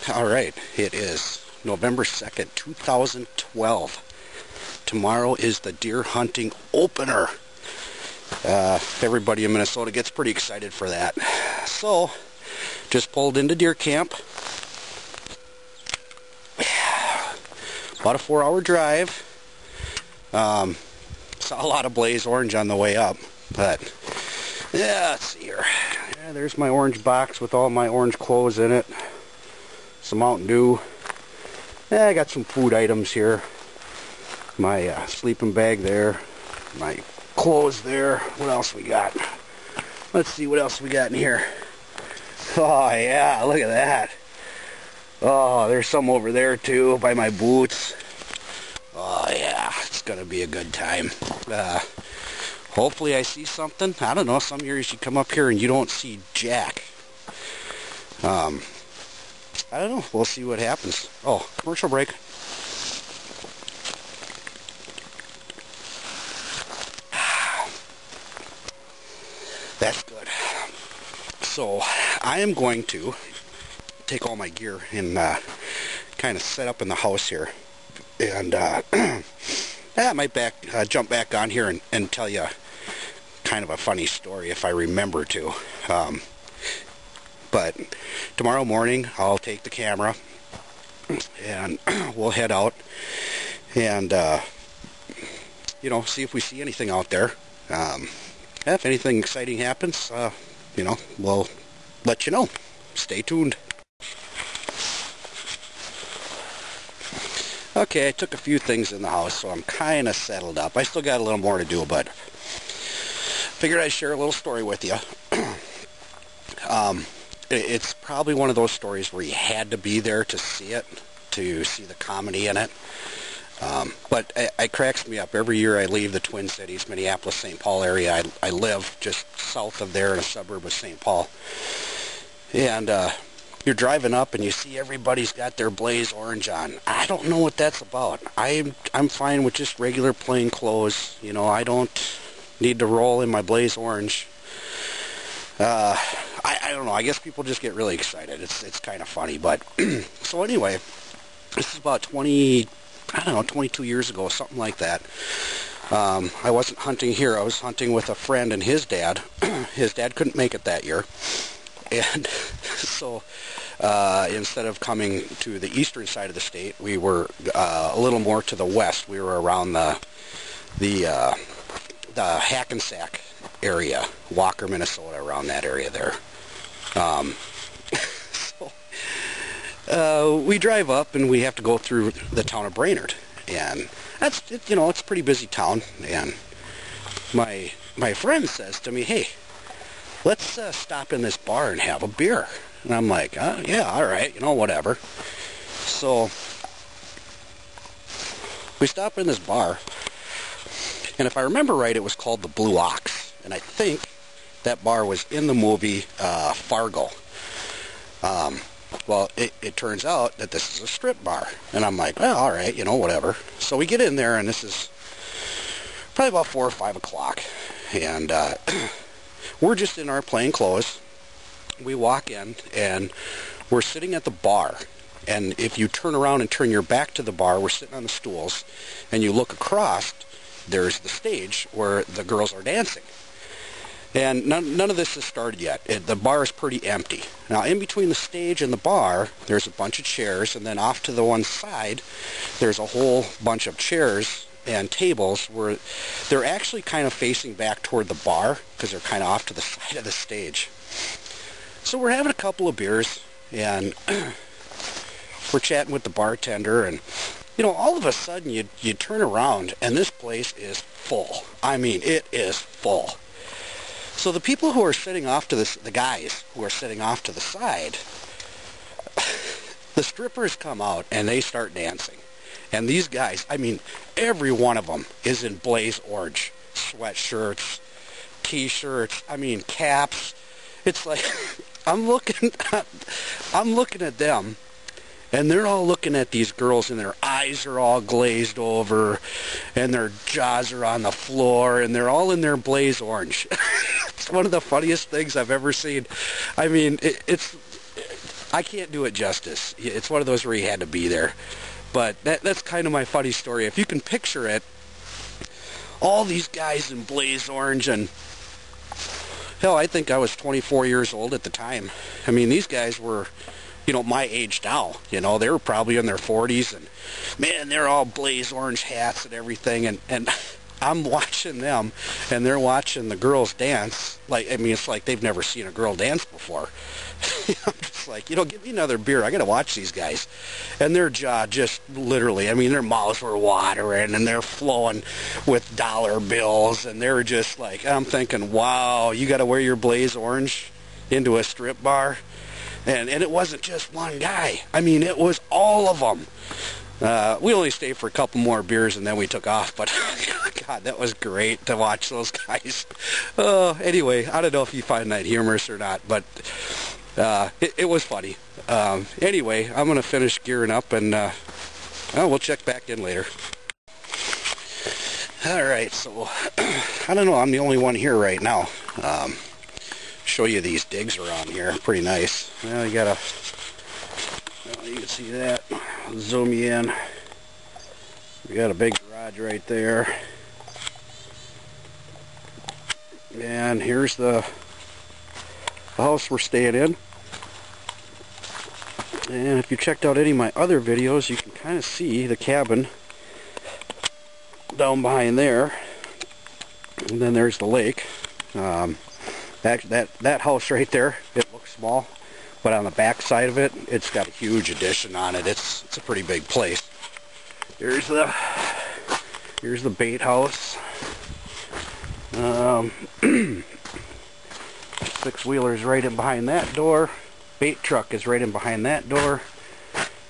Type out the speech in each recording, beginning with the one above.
Alright, it is November 2nd, 2012. Tomorrow is the deer hunting opener. Everybody in Minnesota gets pretty excited for that. So, just pulled into deer camp. About a 4-hour drive. Saw a lot of blaze orange on the way up, but yeah, let's see here. Yeah, there's my orange box with all my orange clothes in it. Some Mountain Dew. Yeah, I got some food items here. My sleeping bag there. My clothes there. What else we got? Let's see what else we got in here. Oh yeah, look at that. Oh, there's some over there too by my boots. Oh yeah, it's gonna be a good time. Hopefully I see something. I don't know, some years you come up here and you don't see jack. I don't know. We'll see what happens. Oh, commercial break. That's good. So, I am going to take all my gear and kind of set up in the house here. And I might jump back on here and tell you kind of a funny story if I remember to. But tomorrow morning I'll take the camera and we'll head out and see if we see anything out there. If anything exciting happens, we'll let you know. Stay tuned. Okay, I took a few things in the house, so I'm kind of settled up. I still got a little more to do, but figured I'd share a little story with you. It's probably one of those stories where you had to be there to see it, to see the comedy in it. But it cracks me up. Every year I leave the Twin Cities, Minneapolis, St. Paul area. I live just south of there in a suburb of St. Paul. And you're driving up and you see everybody's got their blaze orange on. I don't know what that's about. I'm fine with just regular plain clothes. I don't need to roll in my blaze orange. I don't know. I guess people just get really excited. It's kind of funny. But so anyway, this is about 22 years ago, something like that. I wasn't hunting here. I was hunting with a friend and his dad. His dad couldn't make it that year. And so instead of coming to the eastern side of the state, we were a little more to the west. We were around the Hackensack area, Walker, Minnesota, around that area there. We drive up and we have to go through the town of Brainerd, and it's a pretty busy town. And my friend says to me, "Hey, let's stop in this bar and have a beer." And I'm like, "Yeah, all right, whatever." So we stop in this bar, and if I remember right, it was called the Blue Ox, and I think that bar was in the movie Fargo. Well, it turns out that this is a strip bar. And I'm like, well, all right, whatever. So we get in there, and this is probably about 4 or 5 o'clock. And we're just in our plain clothes. We walk in, and we're sitting at the bar. And if you turn around and turn your back to the bar, we're sitting on the stools, and you look across, there's the stage where the girls are dancing. And none of this has started yet. The bar is pretty empty. Now, in between the stage and the bar, there's a bunch of chairs, and then off to the one side, there's a whole bunch of chairs and tables where they're actually kind of facing back toward the bar because they're kind of off to the side of the stage. So we're having a couple of beers, and we're chatting with the bartender, and all of a sudden you turn around, and this place is full. I mean, it is full. So the people who are sitting off to the guys who are sitting off to the side, the strippers come out and they start dancing. And these guys, I mean, every one of them is in blaze orange. Sweatshirts, t-shirts, caps. It's like, I'm looking at them, and they're all looking at these girls, and their eyes are all glazed over, and their jaws are on the floor, and they're all in their blaze orange. It's one of the funniest things I've ever seen. I mean, it's I can't do it justice. It's one of those where you had to be there. But that's kind of my funny story. If you can picture it, all these guys in blaze orange, and hell, I think I was 24 years old at the time. I mean, these guys were, you know, my age now. You know, they were probably in their 40s, and man, they're all blaze orange hats and everything, and I'm watching them, and they're watching the girls dance. Like, I mean, it's like they've never seen a girl dance before. I'm just like, you know, give me another beer. I got to watch these guys. And their jaw just literally, I mean, their mouths were watering, and they're flowing with dollar bills, and they were just like, I'm thinking, wow, you got to wear your blaze orange into a strip bar? And it wasn't just one guy. I mean, it was all of them. We only stayed for a couple more beers, and then we took off, but God, that was great to watch those guys. Anyway, I don't know if you find that humorous or not, but it was funny. Anyway, I'm going to finish gearing up, and we'll check back in later. Alright, so I don't know, I'm the only one here right now. Show you these digs around here. Pretty nice. Well, you got you can see that. I'll zoom you in. We got a big garage right there. And here's the house we're staying in. And if you checked out any of my other videos, you can kind of see the cabin down behind there. And then there's the lake. That house right there, it looks small, but on the back side of it, it's got a huge addition on it. It's a pretty big place. Here's the bait house. Six-wheeler's right in behind that door. Bait truck is right in behind that door.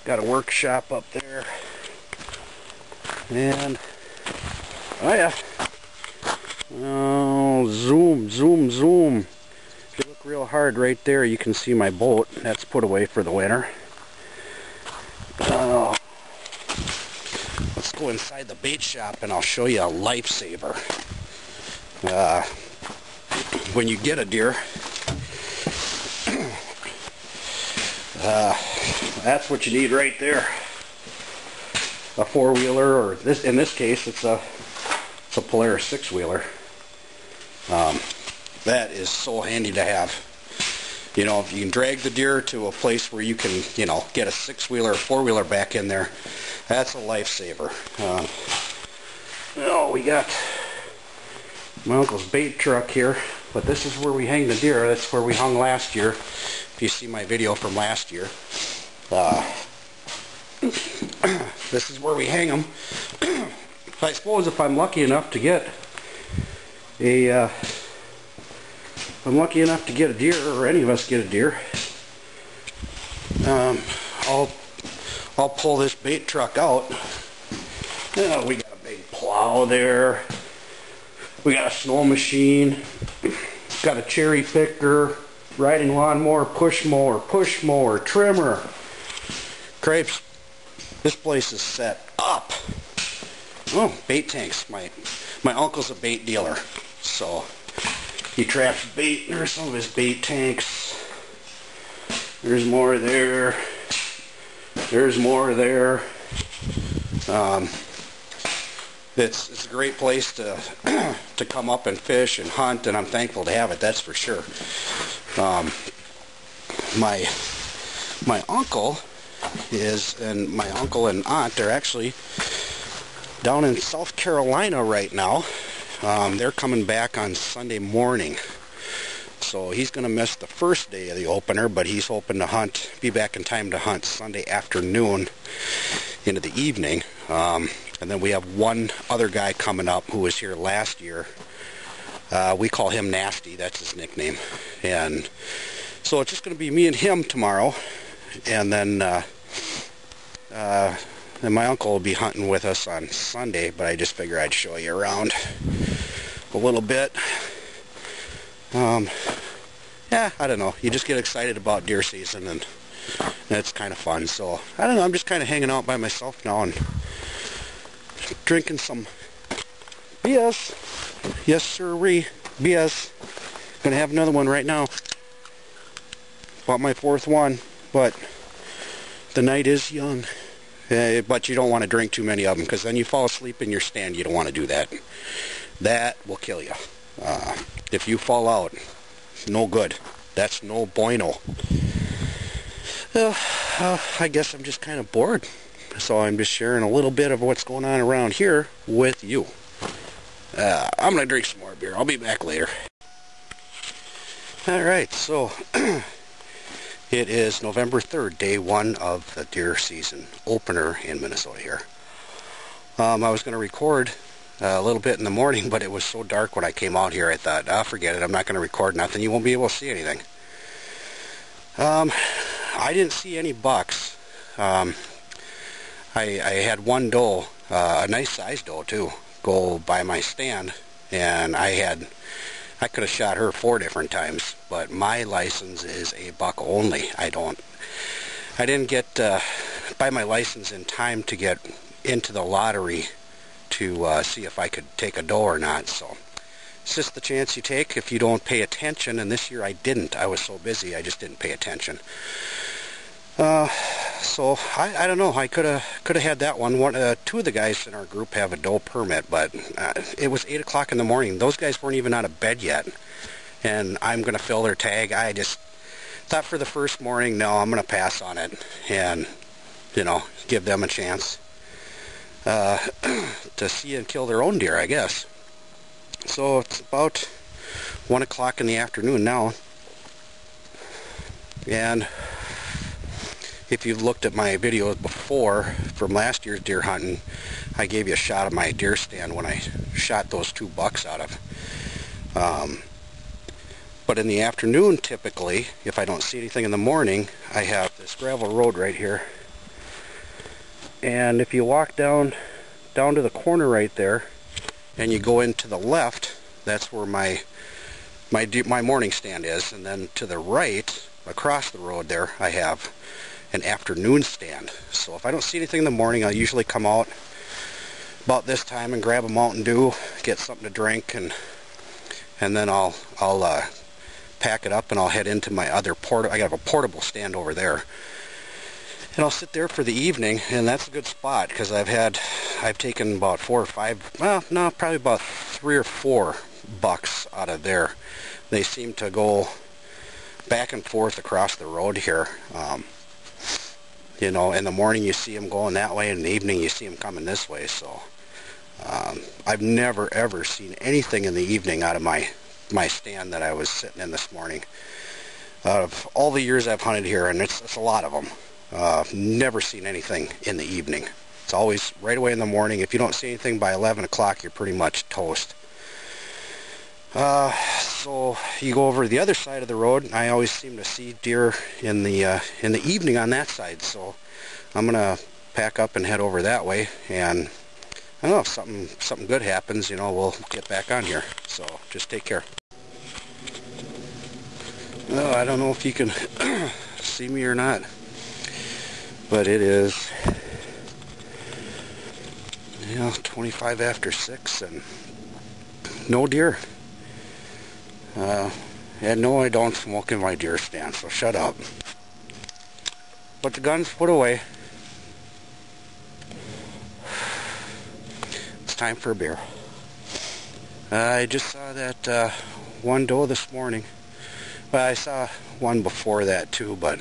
Got a workshop up there. And oh yeah. Oh, zoom, zoom, zoom. If you look real hard right there, you can see my boat. That's put away for the winter. Let's go inside the bait shop, and I'll show you a lifesaver. When you get a deer, that's what you need right there. A four-wheeler, or in this case, it's a Polaris six-wheeler. That is so handy to have. You know, if you can drag the deer to a place where you can, you know, get a six-wheeler or four-wheeler back in there, that's a lifesaver. We got my uncle's bait truck here, but this is where we hang the deer. That's where we hung last year. If you see my video from last year, this is where we hang them. I suppose if I'm lucky enough to get a deer, or any of us get a deer, I'll pull this bait truck out. We got a big plow there. We got a snow machine. Got a cherry picker, riding lawnmower, push mower, trimmer. Crepes, this place is set up. Oh, bait tanks. My uncle's a bait dealer, so he traps bait. There's some of his bait tanks. There's more there. There's more there. It's a great place to come up and fish and hunt, and I'm thankful to have it. That's for sure. My uncle and aunt are actually down in South Carolina right now. They're coming back on Sunday morning, so he's going to miss the first day of the opener, but he's hoping to be back in time to hunt Sunday afternoon into the evening. And then we have one other guy coming up who was here last year. We call him Nasty. That's his nickname. And so it's just going to be me and him tomorrow, and then my uncle will be hunting with us on Sunday, but I just figure I'd show you around a little bit. Yeah, I don't know. You just get excited about deer season, and it's kind of fun. So, I don't know. I'm just kind of hanging out by myself now and drinking some BS. Yes, sirree. BS. Gonna have another one right now. Bought my fourth one. but the night is young. But you don't want to drink too many of them, because then you fall asleep in your stand. You don't want to do that. That will kill you. If you fall out, no good. That's no bueno. I guess I'm just kind of bored. So I'm just sharing a little bit of what's going on around here with you. I'm going to drink some more beer. I'll be back later. Alright, so it is November 3rd, day 1 of the deer season opener in Minnesota here. I was going to record a little bit in the morning, but it was so dark when I came out here, I thought, forget it, I'm not going to record nothing. You won't be able to see anything. I didn't see any bucks. I had one doe, a nice sized doe too, go by my stand, and I could have shot her 4 different times, but my license is a buck only. I didn't get buy my license in time to get into the lottery to see if I could take a doe or not. So it's just the chance you take if you don't pay attention, and this year I didn't. I was so busy, I just didn't pay attention. So I don't know. I could have had that one. 2 of the guys in our group have a doe permit, but it was 8 o'clock in the morning. Those guys weren't even out of bed yet, and I'm going to fill their tag. I just thought for the first morning, no, I'm going to pass on it, and give them a chance to see and kill their own deer, I guess. So it's about 1 o'clock in the afternoon now, and if you've looked at my videos before from last year's deer hunting, I gave you a shot of my deer stand when I shot those 2 bucks out of. But in the afternoon, typically, if I don't see anything in the morning, I have this gravel road right here. And if you walk down to the corner right there, and you go into the left, that's where my morning stand is. And then to the right, across the road there, I have an afternoon stand. So if I don't see anything in the morning, I'll usually come out about this time and grab a Mountain Dew, get something to drink, and then I'll pack it up and I'll head into my other I have a portable stand over there, and I'll sit there for the evening. And that's a good spot because I've taken about 4 or 5, well, no, probably about 3 or 4 bucks out of there. They seem to go back and forth across the road here. In the morning you see them going that way, and in the evening you see them coming this way. So I've never ever seen anything in the evening out of my stand that I was sitting in this morning. Out of all the years I've hunted here, and it's a lot of them, never seen anything in the evening. It's always right away in the morning. If you don't see anything by 11 o'clock, you're pretty much toast. So you go over to the other side of the road, and I always seem to see deer in the evening on that side. So I'm gonna pack up and head over that way, and I don't know if something good happens, we'll get back on here. So just take care. Well, I don't know if you can see me or not, but it is 25 after 6, and no deer. And no, I don't smoke in my deer stand, so shut up. But the gun's put away. It's time for a beer. I just saw that one doe this morning. Well, I saw one before that too, but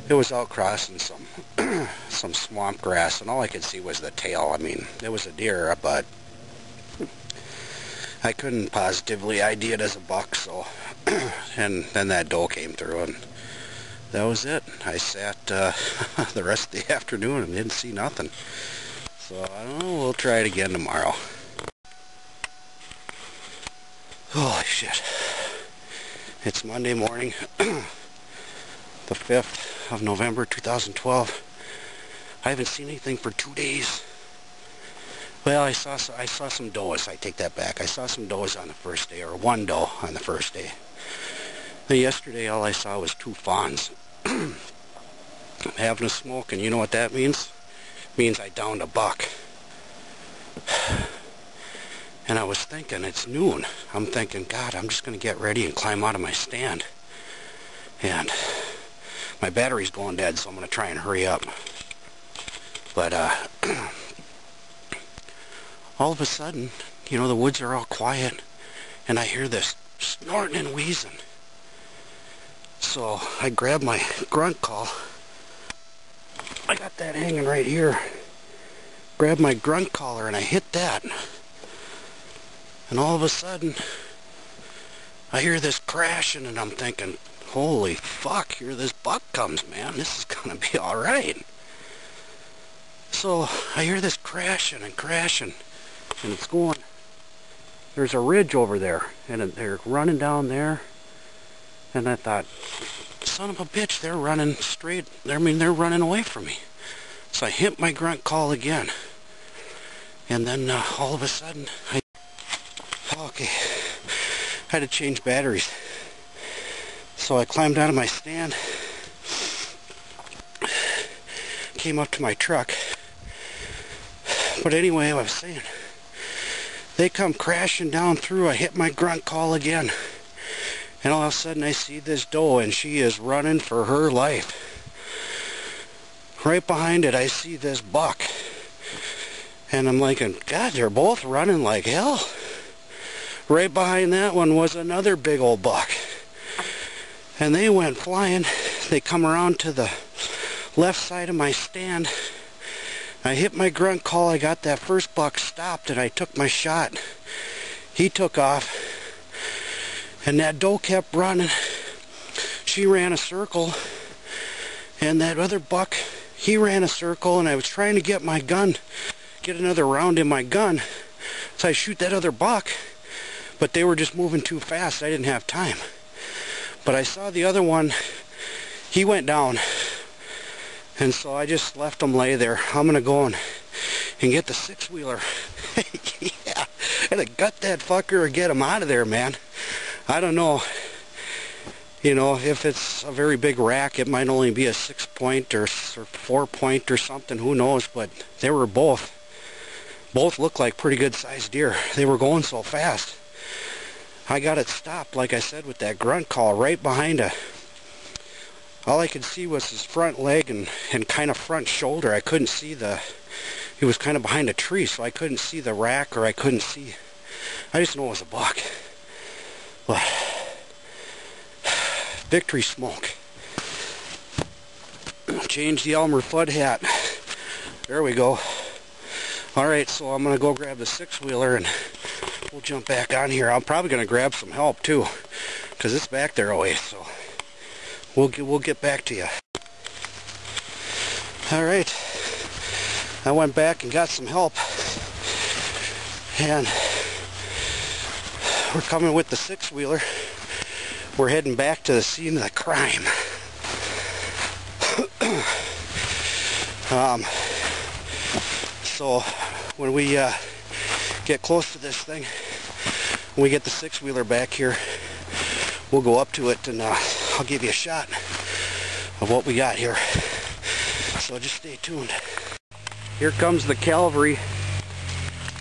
it was out crossing some swamp grass, and all I could see was the tail. I mean, it was a deer, but I couldn't positively ID it as a buck. So and then that doe came through, and that was it. I sat the rest of the afternoon and didn't see nothing. So I don't know, we'll try it again tomorrow. Holy shit. It's Monday morning, the 5th of November 2012. I haven't seen anything for 2 days. Well, I saw some does. I take that back. I saw some does on the first day, or one doe on the first day. Then yesterday, all I saw was 2 fawns. I'm having a smoke, and you know what that means? It means I downed a buck. And I was thinking, it's noon. I'm thinking, God, I'm just going to get ready and climb out of my stand. And my battery's going dead, so I'm going to try and hurry up. But all of a sudden, you know, the woods are all quiet, and I hear this snorting and wheezing. So I grab my grunt call. I got that hanging right here. Grab my grunt collar and I hit that. And all of a sudden, I hear this crashing and I'm thinking, holy fuck, here this buck comes, man. This is gonna be alright. So I hear this crashing and crashing, and it's going, there's a ridge over there, and they're running down there, and I thought, son of a bitch, they're running straight, I mean, they're running away from me. So I hit my grunt call again, and then all of a sudden, I had to change batteries. So I climbed out of my stand, came up to my truck. But anyway, I was saying, they come crashing down through. I hit my grunt call again. And all of a sudden I see this doe, and she is running for her life. Right behind it I see this buck. And I'm like, God, they're both running like hell. Right behind that one was another big old buck. And they went flying. They come around to the left side of my stand. I hit my grunt call. I got that first buck stopped, and I took my shot. He took off, and that doe kept running. She ran a circle, and that other buck, he ran a circle, and I was trying to get my gun, get another round in my gun, so I shoot that other buck, but they were just moving too fast. I didn't have time. But I saw the other one, he went down. And so I just left him lay there. I'm going to go and get the six-wheeler. Yeah, I had to gut that fucker or get him out of there, man. I don't know. You know, if it's a very big rack, it might only be a 6-point or 4-point or something. Who knows? But they were both looked like pretty good-sized deer. They were going so fast. I got it stopped, like I said, with that grunt call right behind a... All I could see was his front leg and kind of front shoulder. I couldn't see the... He was kind of behind a tree, so I couldn't see the rack, or I couldn't see... I just know it was a buck. But... Victory smoke. Change the Elmer Fudd hat. There we go. Alright, so I'm going to go grab the six-wheeler and we'll jump back on here. I'm probably going to grab some help too, because it's back there a ways, so... We'll get back to you. Alright, I went back and got some help, and we're coming with the six-wheeler. We're heading back to the scene of the crime. So when we get close to this thing, when we get the six-wheeler back here, we'll go up to it and I'll give you a shot of what we got here. So just stay tuned. Here comes the cavalry.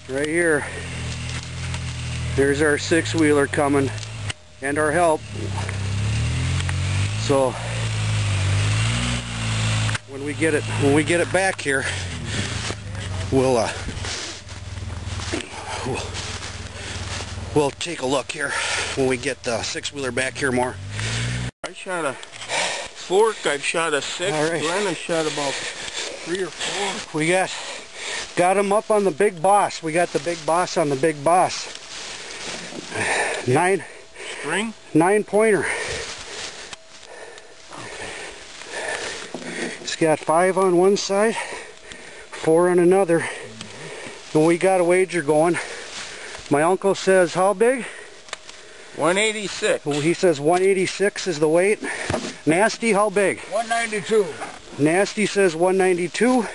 Right here. There's our six-wheeler coming. And our help. So when we get it back here, we'll take a look here when we get the six-wheeler back here more. I shot a fork, I've shot a six, right. Glenn has shot about 3 or 4. We got him up on the Big Boss. We got the Big Boss on the Big Boss. 9-pointer. Okay. It's got 5 on one side, 4 on another. And we got a wager going. My uncle says, how big? 186. Well, he says 186 is the weight. Nasty, how big? 192. Nasty says 192.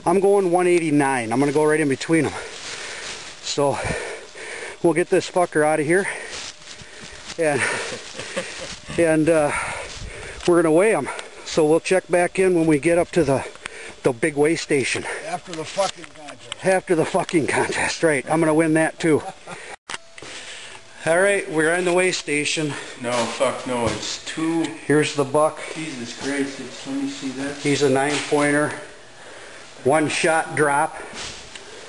I'm going 189. I'm going to go right in between them. So, we'll get this fucker out of here. And we're going to weigh him. So we'll check back in when we get up to the big weigh station. After the fucking contest. After the fucking contest, right. I'm going to win that too. Alright, we're on the weigh station. No, fuck no, it's 2. Here's the buck. Jesus Christ, let me see that. He's a 9-pointer. 1 shot drop.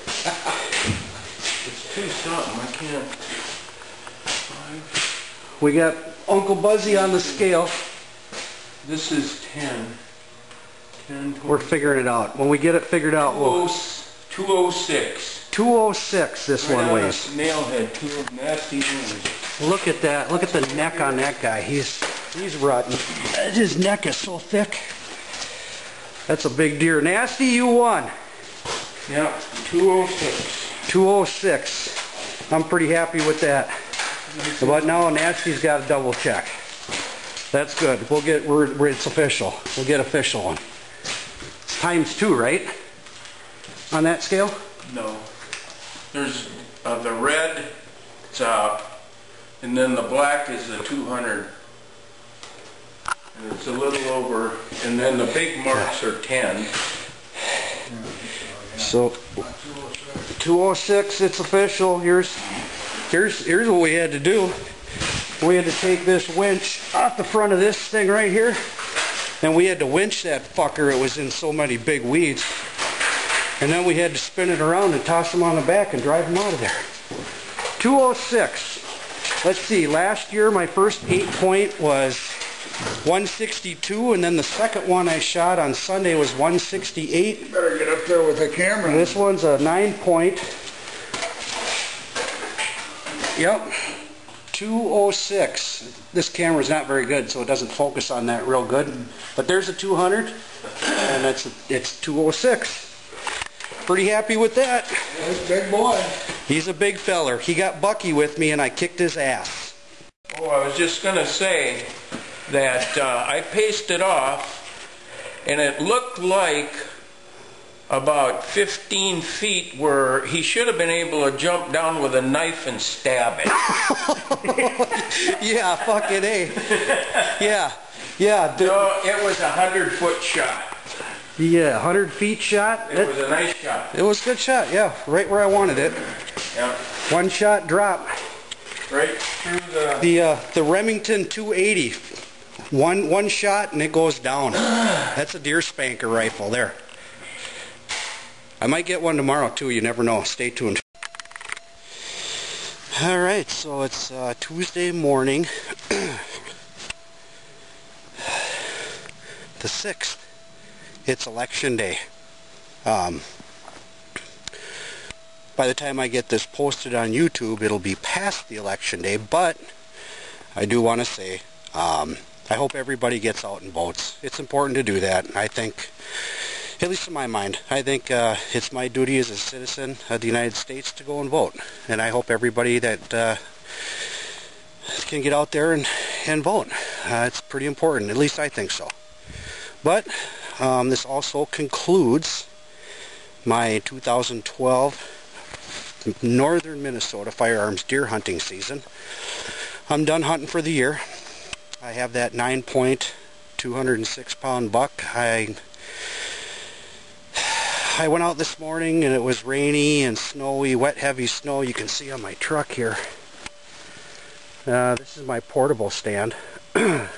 It's 2 something, I can't. 5. We got Uncle Buzzy on the scale. This is 10. 10, 20. We're figuring it out. When we get it figured out, we'll... 206. 206 this one weighs. Nailhead, 2 nasty nails. Look at that. Look at the neck on that guy. He's rotten. His neck is so thick. That's a big deer. Nasty, you won. Yeah, 206. 206. I'm pretty happy with that. But now Nasty's got a double check. That's good. It's official. We'll get official one. It's ×2, right? On that scale? No. There's the red, and then the black is the 200. And it's a little over, and then the big marks are 10. So 206, it's official. Here's what we had to do. We had to take this winch off the front of this thing right here, and we had to winch that fucker. It was in so many big weeds. And then we had to spin it around and toss them on the back and drive them out of there. 206. Let's see, last year my first 8-point was 162, and then the second one I shot on Sunday was 168. You better get up there with the camera. This one's a 9-point. Yep. 206. This camera's not very good, so it doesn't focus on that real good. But there's a 200, and it's 206. Pretty happy with that. That's a big boy. He's a big feller. He got Bucky with me and I kicked his ass. Oh, I was just going to say that I paced it off and it looked like about 15 feet where he should have been able to jump down with a knife and stab it. Yeah, fucking A. Yeah. No, it was a 100-foot shot. Yeah, 100 feet shot. It was a nice shot. It was a good shot, yeah. Right where I wanted it. Yeah. 1 shot drop. Right through the Remington 280. One shot and it goes down. That's a deer spanker rifle there. I might get one tomorrow too, you never know. Stay tuned. Alright, so it's Tuesday morning. The 6th. It's election day. By the time I get this posted on YouTube, it'll be past the election day, but I do want to say, I hope everybody gets out and votes. It's important to do that. I think, at least in my mind, I think it's my duty as a citizen of the United States to go and vote. And I hope everybody that can get out there and vote. It's pretty important, at least I think so. But this also concludes my 2012 northern Minnesota firearms deer hunting season. I'm done hunting for the year. I have that 9-point, 206-pound buck. I went out this morning and it was rainy and snowy, wet, heavy snow. You can see on my truck here. This is my portable stand that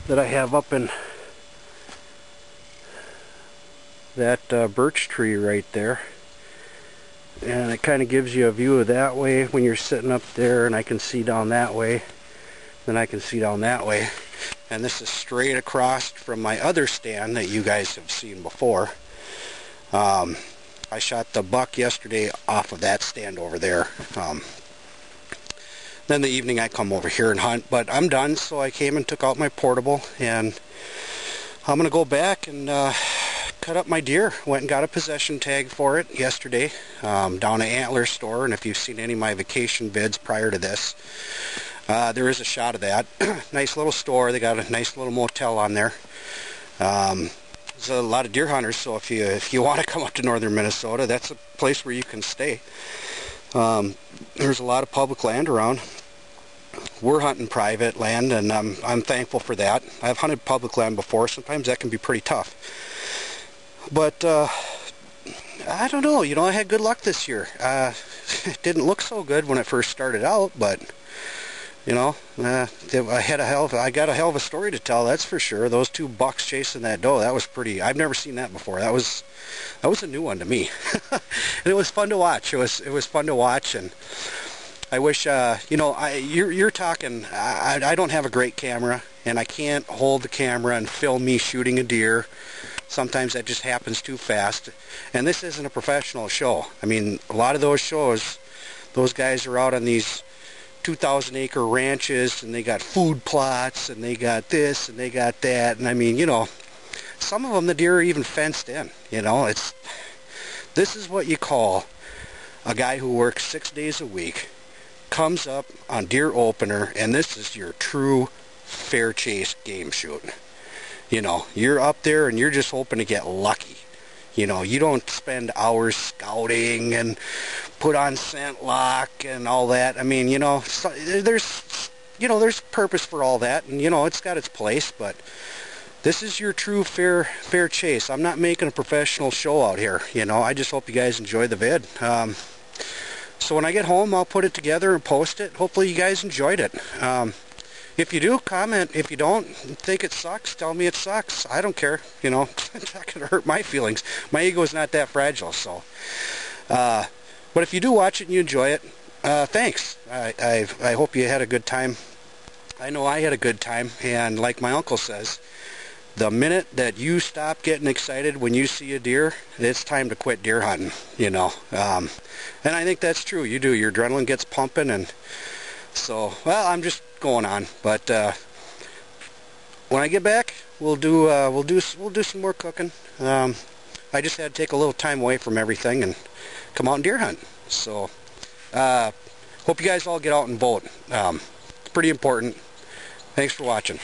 I have up in that birch tree right there, and it kind of gives you a view of that way when you're sitting up there, and I can see down that way, then I can see down that way, and this is straight across from my other stand that you guys have seen before. I shot the buck yesterday off of that stand over there. Then the evening I come over here and hunt, but I'm done, so I came and took out my portable, and I'm gonna go back and cut up my deer. Went and got a possession tag for it yesterday down at Antler store, and if you've seen any of my vacation vids prior to this, there is a shot of that. Nice little store. They got a nice little motel on there. There's a lot of deer hunters, so if you want to come up to northern Minnesota, that's a place where you can stay. There's a lot of public land around. We're hunting private land, and I'm thankful for that. I've hunted public land before. Sometimes that can be pretty tough. But I don't know, I had good luck this year. it didn't look so good when it first started out, but you know, I got a hell of a story to tell, that's for sure. Those two bucks chasing that doe, that was pretty. I've never seen that before. That was a new one to me. And it was fun to watch. It was fun to watch, and I wish, you know, you're talking. I don't have a great camera, and I can't hold the camera and film me shooting a deer. Sometimes that just happens too fast. And this isn't a professional show. I mean, a lot of those shows, those guys are out on these 2,000-acre ranches, and they got food plots, and they got this, and they got that, and I mean, you know, some of them the deer are even fenced in. You know, this is what you call a guy who works 6 days a week, comes up on deer opener, and this is your true fair chase game shoot. You know, you're up there and you're just hoping to get lucky. You know, you don't spend hours scouting and put on scent lock and all that. I mean, you know, there's purpose for all that, and you know, it's got its place, but this is your true fair chase. I'm not making a professional show out here, you know. I just hope you guys enjoy the vid. So when I get home, I'll put it together and post it. Hopefully you guys enjoyed it. If you do, comment. If you don't think it sucks, tell me it sucks. I don't care. You know, it's not going to hurt my feelings. My ego is not that fragile. So, but if you do watch it and you enjoy it, thanks. I hope you had a good time. I know I had a good time. And like my uncle says, the minute that you stop getting excited when you see a deer, it's time to quit deer hunting. You know, and I think that's true. You do. Your adrenaline gets pumping, and so, well, I'm just going on, but when I get back, we'll do some more cooking. I just had to take a little time away from everything and come out and deer hunt. So, hope you guys all get out and vote. It's pretty important. Thanks for watching.